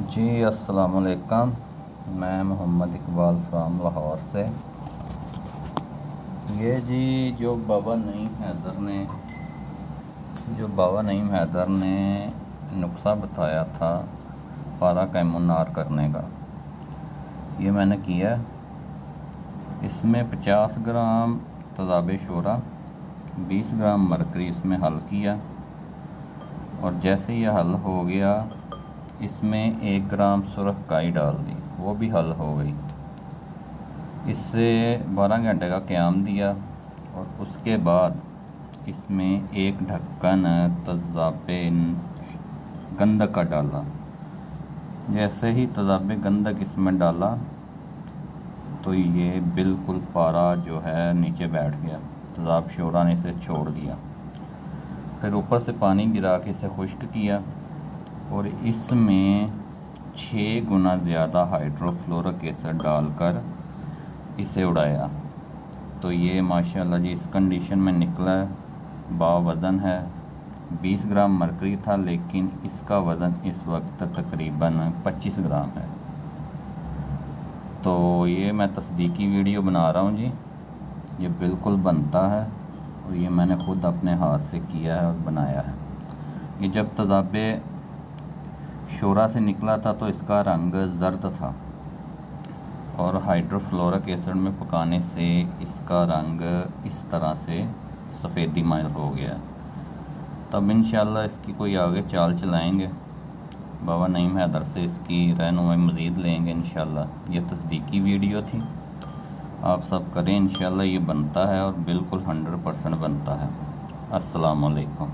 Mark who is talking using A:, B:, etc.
A: जी अस्सलाम वालेकुम। मैं मोहम्मद इकबाल फ्राम लाहौर से। ये जी जो बाबा नईम हैदर ने नुस्खा बताया था पारा कैमुनार करने का, ये मैंने किया। इसमें 50 ग्राम तज़ाबे शोरा, 20 ग्राम मरकरी इसमें हल किया, और जैसे ये हल हो गया इसमें 1 ग्राम सुरख काई डाल दी, वो भी हल हो गई। इससे 12 घंटे का क़याम दिया और उसके बाद इसमें 1 ढक्कन तज़ाबे गंधक का डाला। जैसे ही तज़ाबे गंधक इसमें डाला तो ये बिल्कुल पारा जो है नीचे बैठ गया, तज़ाब शोरा ने इसे छोड़ दिया। फिर ऊपर से पानी गिरा के इसे खुश्क किया और इसमें 6 गुना ज़्यादा हाइड्रोफ्लोरिक एसिड डालकर इसे उड़ाया। तो ये माशाल्लाह जी इस कंडीशन में निकला है। बावज़न है, 20 ग्राम मरकरी था, लेकिन इसका वज़न इस वक्त तकरीबन 25 ग्राम है। तो ये मैं तस्दीकी वीडियो बना रहा हूँ जी, ये बिल्कुल बनता है और ये मैंने ख़ुद अपने हाथ से किया है और बनाया है। ये जब तज़ाबे शोरा से निकला था तो इसका रंग ज़र्द था और हाइड्रोफ्लोरिक एसिड में पकाने से इसका रंग इस तरह से सफ़ेदी माइल हो गया। तब इंशाल्लाह इसकी कोई आगे चाल चलाएंगे, बाबा नईम हैदर से इसकी रहनुमाई मज़ीद लेंगे इंशाल्लाह। ये तस्दीकी वीडियो थी, आप सब करें इंशाल्लाह। ये बनता है और बिल्कुल 100% बनता है। अस्सलाम वालेकुम।